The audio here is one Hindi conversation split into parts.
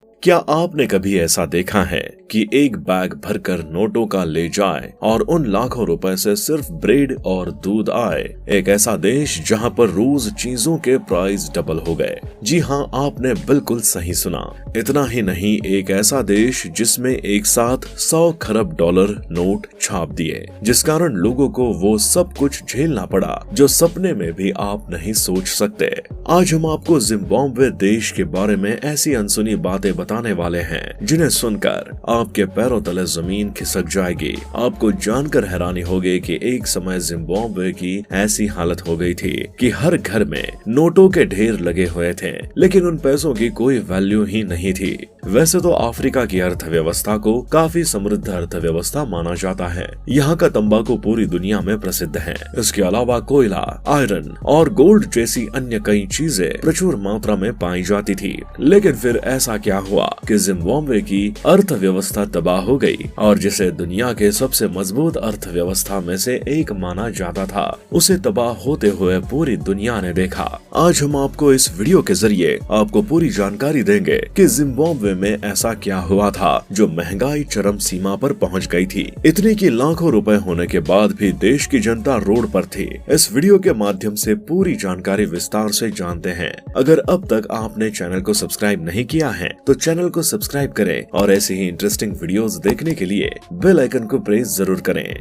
क्या आपने कभी ऐसा देखा है कि एक बैग भरकर नोटों का ले जाए और उन लाखों रुपए से सिर्फ ब्रेड और दूध आए? एक ऐसा देश जहां पर रोज चीजों के प्राइस डबल हो गए। जी हां, आपने बिल्कुल सही सुना। इतना ही नहीं, एक ऐसा देश जिसमें एक साथ 100 खरब डॉलर नोट छाप दिए, जिस कारण लोगों को वो सब कुछ झेलना पड़ा जो सपने में भी आप नहीं सोच सकते। आज हम आपको जिम्बाब्वे देश के बारे में ऐसी अनसुनी बातें बताने वाले हैं जिन्हें सुनकर आपके पैरों तले जमीन खिसक जाएगी। आपको जानकर हैरानी होगी कि एक समय जिम्बाब्वे की ऐसी हालत हो गई थी कि हर घर में नोटों के ढेर लगे हुए थे, लेकिन उन पैसों की कोई वैल्यू ही नहीं थी। वैसे तो अफ्रीका की अर्थव्यवस्था को काफी समृद्ध अर्थव्यवस्था माना जाता है। यहाँ का तंबाकू पूरी दुनिया में प्रसिद्ध है। इसके अलावा कोयला, आयरन और गोल्ड जैसी अन्य कई चीजें प्रचुर मात्रा में पाई जाती थी। लेकिन फिर ऐसा क्या हुआ कि जिम्बाब्वे की अर्थव्यवस्था तबाह हो गई और जिसे दुनिया के सबसे मजबूत अर्थव्यवस्था में से एक माना जाता था, उसे तबाह होते हुए पूरी दुनिया ने देखा। आज हम आपको इस वीडियो के जरिए आपको पूरी जानकारी देंगे कि जिम्बाब्वे में ऐसा क्या हुआ था जो महंगाई चरम सीमा पर पहुंच गई थी। इतनी की लाखों रुपए होने के बाद भी देश की जनता रोड पर थी। इस वीडियो के माध्यम से पूरी जानकारी विस्तार से जानते हैं। अगर अब तक आपने चैनल को सब्सक्राइब नहीं किया है तो चैनल को सब्सक्राइब करें और ऐसे ही इंटरेस्टिंग वीडियोस देखने के लिए बेल आइकन को प्रेस जरूर करें।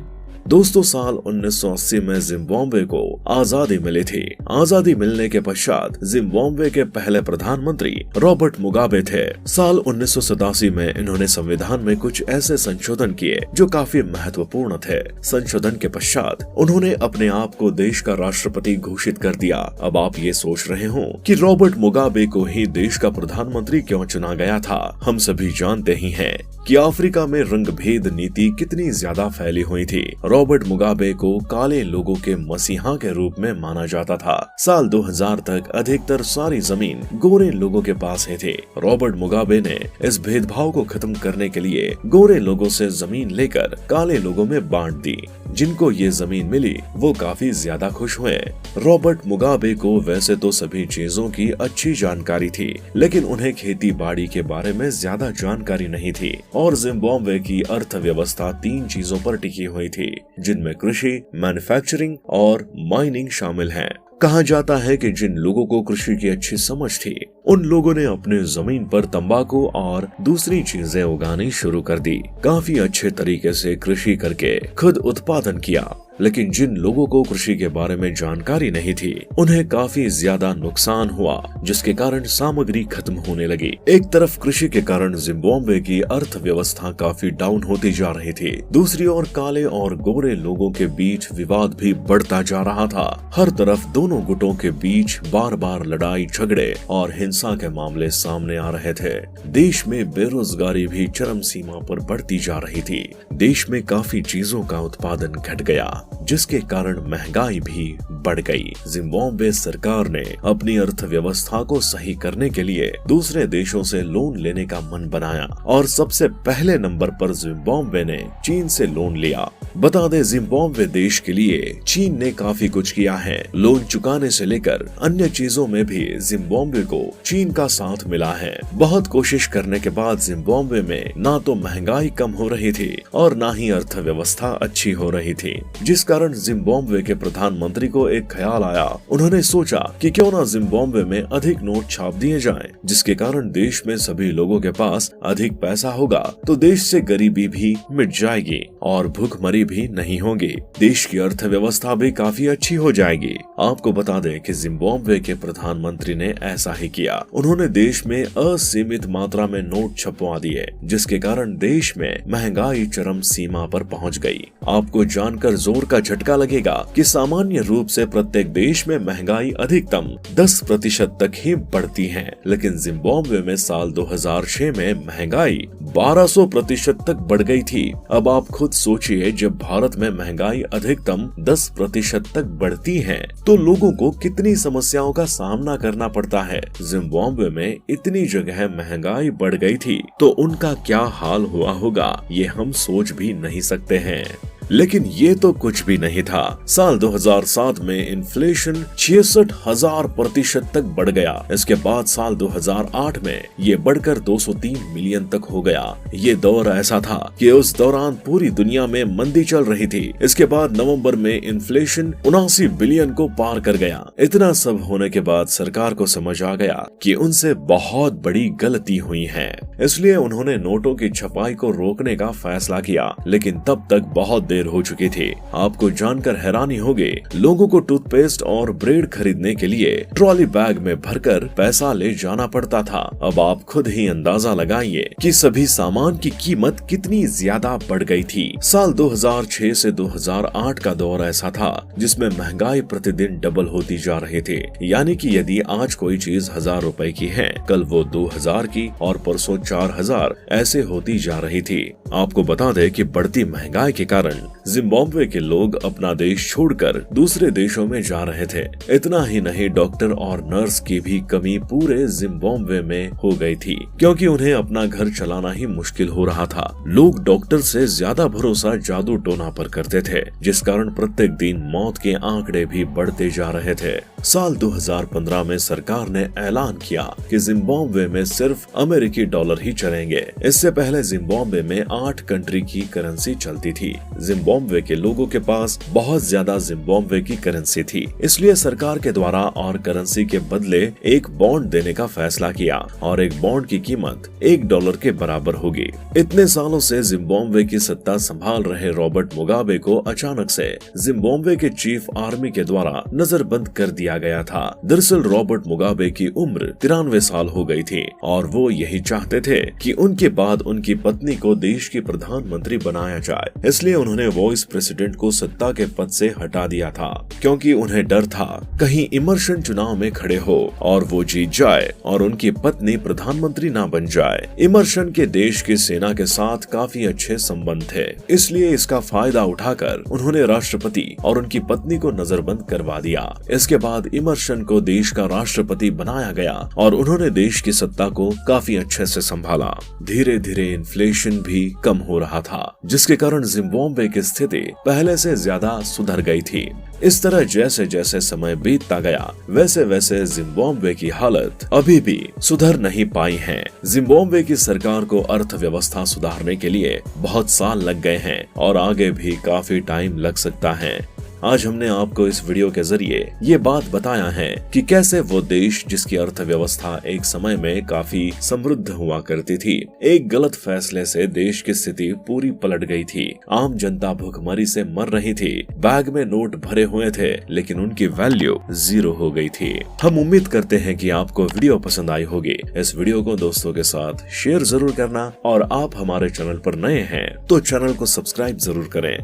दोस्तों, साल 1980 में जिम्बाब्वे को आजादी मिली थी। आजादी मिलने के पश्चात जिम्बाब्वे के पहले प्रधानमंत्री रॉबर्ट मुगाबे थे। साल 1987 में इन्होंने संविधान में कुछ ऐसे संशोधन किए जो काफी महत्वपूर्ण थे। संशोधन के पश्चात उन्होंने अपने आप को देश का राष्ट्रपति घोषित कर दिया। अब आप ये सोच रहे हो कि रॉबर्ट मुगाबे को ही देश का प्रधानमंत्री क्यों चुना गया था? हम सभी जानते ही हैं कि अफ्रीका में रंग भेद नीति कितनी ज्यादा फैली हुई थी। रॉबर्ट मुगाबे को काले लोगों के मसीहा के रूप में माना जाता था। साल 2000 तक अधिकतर सारी जमीन गोरे लोगों के पास ही थी। रॉबर्ट मुगाबे ने इस भेदभाव को खत्म करने के लिए गोरे लोगों से जमीन लेकर काले लोगों में बांट दी। जिनको ये जमीन मिली वो काफी ज्यादा खुश हुए। रॉबर्ट मुगाबे को वैसे तो सभी चीजों की अच्छी जानकारी थी, लेकिन उन्हें खेती बाड़ी के बारे में ज्यादा जानकारी नहीं थी और जिम्बाब्वे की अर्थव्यवस्था 3 चीजों पर टिकी हुई थी, जिनमें कृषि, मैन्युफैक्चरिंग और माइनिंग शामिल हैं। कहा जाता है कि जिन लोगों को कृषि की अच्छी समझ थी, उन लोगों ने अपने जमीन पर तंबाकू और दूसरी चीजें उगानी शुरू कर दी। काफी अच्छे तरीके से कृषि करके खुद उत्पादन किया। लेकिन जिन लोगों को कृषि के बारे में जानकारी नहीं थी, उन्हें काफी ज्यादा नुकसान हुआ, जिसके कारण सामग्री खत्म होने लगी। एक तरफ कृषि के कारण जिम्बाब्वे की अर्थव्यवस्था काफी डाउन होती जा रही थी, दूसरी ओर काले और गोरे लोगों के बीच विवाद भी बढ़ता जा रहा था। हर तरफ दोनों गुटों के बीच बार बार लड़ाई झगड़े और हिंसा के मामले सामने आ रहे थे। देश में बेरोजगारी भी चरम सीमा पर बढ़ती जा रही थी। देश में काफी चीजों का उत्पादन घट गया, जिसके कारण महंगाई भी बढ़ गई। जिम्बाब्वे सरकार ने अपनी अर्थव्यवस्था को सही करने के लिए दूसरे देशों से लोन लेने का मन बनाया और सबसे पहले नंबर पर जिम्बाब्वे ने चीन से लोन लिया। बता दें, जिम्बाब्वे देश के लिए चीन ने काफी कुछ किया है। लोन चुकाने से लेकर अन्य चीजों में भी जिम्बाब्वे को चीन का साथ मिला है। बहुत कोशिश करने के बाद जिम्बाब्वे में ना तो महंगाई कम हो रही थी और ना ही अर्थव्यवस्था अच्छी हो रही थी, जिस कारण जिम्बाब्वे के प्रधानमंत्री को एक ख्याल आया। उन्होंने सोचा कि क्यों ना जिम्बाब्वे में अधिक नोट छाप दिए जाएं, जिसके कारण देश में सभी लोगों के पास अधिक पैसा होगा तो देश से गरीबी भी मिट जाएगी और भूखमरी भी नहीं होगी। देश की अर्थव्यवस्था भी काफी अच्छी हो जाएगी। आपको बता दें कि जिम्बाब्वे के प्रधानमंत्री ने ऐसा ही किया। उन्होंने देश में असीमित मात्रा में नोट छपवा दिए, जिसके कारण देश में महंगाई चरम सीमा पर पहुंच गई। आपको जानकर जोर का झटका लगेगा कि सामान्य रूप से प्रत्येक देश में महंगाई अधिकतम 10% तक ही बढ़ती है, लेकिन जिम्बाब्वे में साल 2006 में महंगाई 1200% तक बढ़ गई थी। अब आप खुद सोचिए, जब भारत में महंगाई अधिकतम 10% तक बढ़ती है तो लोगों को कितनी समस्याओं का सामना करना पड़ता है। जिम्बाब्वे में इतनी जगह महंगाई बढ़ गई थी तो उनका क्या हाल हुआ होगा, ये हम सोच भी नहीं सकते हैं। लेकिन ये तो कुछ भी नहीं था। साल 2007 में इन्फ्लेशन 66,000% तक बढ़ गया। इसके बाद साल 2008 में ये बढ़कर 203 मिलियन तक हो गया। ये दौर ऐसा था कि उस दौरान पूरी दुनिया में मंदी चल रही थी। इसके बाद नवंबर में इन्फ्लेशन 79 बिलियन को पार कर गया। इतना सब होने के बाद सरकार को समझ आ गया कि उनसे बहुत बड़ी गलती हुई है, इसलिए उन्होंने नोटों की छपाई को रोकने का फैसला किया। लेकिन तब तक बहुत देर हो चुकी थी। आपको जानकर हैरानी होगी, लोगों को टूथपेस्ट और ब्रेड खरीदने के लिए ट्रॉली बैग में भरकर पैसा ले जाना पड़ता था। अब आप खुद ही अंदाजा लगाइए कि सभी सामान की कीमत कितनी ज्यादा बढ़ गई थी। साल 2006 से 2008 का दौर ऐसा था जिसमें महंगाई प्रतिदिन डबल होती जा रही थी। यानी कि यदि आज कोई चीज 1000 रुपए की है, कल वो 2000 की और परसों 4000 ऐसे होती जा रही थी। आपको बता दें कि बढ़ती महंगाई के कारण जिम्बाब्वे के लोग अपना देश छोड़कर दूसरे देशों में जा रहे थे। इतना ही नहीं, डॉक्टर और नर्स की भी कमी पूरे जिम्बाब्वे में हो गई थी, क्योंकि उन्हें अपना घर चलाना ही मुश्किल हो रहा था। लोग डॉक्टर से ज्यादा भरोसा जादू टोना पर करते थे, जिस कारण प्रत्येक दिन मौत के आंकड़े भी बढ़ते जा रहे थे। साल 2015 में सरकार ने ऐलान किया कि जिम्बाब्वे में सिर्फ अमेरिकी डॉलर ही चलेंगे। इससे पहले जिम्बाब्वे में 8 कंट्री की करेंसी चलती थी। जिम्बाब्वे के लोगों के पास बहुत ज्यादा जिम्बाब्वे की करेंसी थी, इसलिए सरकार के द्वारा और करेंसी के बदले एक बॉन्ड देने का फैसला किया और एक बॉन्ड की कीमत $1 के बराबर होगी। इतने सालों से जिम्बाब्वे की सत्ता संभाल रहे रॉबर्ट मुगाबे को अचानक से जिम्बाब्वे के चीफ आर्मी के द्वारा नजरबंद कर दिया गया था। दरअसल रॉबर्ट मुगाबे की उम्र 93 साल हो गई थी और वो यही चाहते थे कि उनके बाद उनकी पत्नी को देश की प्रधानमंत्री बनाया जाए। इसलिए उन्होंने वाइस प्रेसिडेंट को सत्ता के पद से हटा दिया था, क्योंकि उन्हें डर था कहीं इमर्शन चुनाव में खड़े हो और वो जीत जाए और उनकी पत्नी प्रधानमंत्री ना बन जाए। इमर्शन के देश की सेना के साथ काफी अच्छे संबंध थे, इसलिए इसका फायदा उठाकर उन्होंने राष्ट्रपति और उनकी पत्नी को नजरबंद करवा दिया। इसके बाद इमर्शन को देश का राष्ट्रपति बनाया गया और उन्होंने देश की सत्ता को काफी अच्छे से संभाला। धीरे धीरे इन्फ्लेशन भी कम हो रहा था, जिसके कारण जिम्बाब्वे की स्थिति पहले से ज्यादा सुधर गई थी। इस तरह जैसे जैसे समय बीतता गया, वैसे वैसे जिम्बाब्वे की हालत अभी भी सुधर नहीं पाई है। जिम्बाब्वे की सरकार को अर्थव्यवस्था सुधारने के लिए बहुत साल लग गए हैं और आगे भी काफी टाइम लग सकता है। आज हमने आपको इस वीडियो के जरिए ये बात बताया है कि कैसे वो देश जिसकी अर्थव्यवस्था एक समय में काफी समृद्ध हुआ करती थी, एक गलत फैसले से देश की स्थिति पूरी पलट गई थी। आम जनता भूखमरी से मर रही थी, बैग में नोट भरे हुए थे लेकिन उनकी वैल्यू 0 हो गई थी। हम उम्मीद करते हैं कि आपको वीडियो पसंद आई होगी। इस वीडियो को दोस्तों के साथ शेयर जरूर करना और आप हमारे चैनल पर नए हैं तो चैनल को सब्सक्राइब जरूर करें।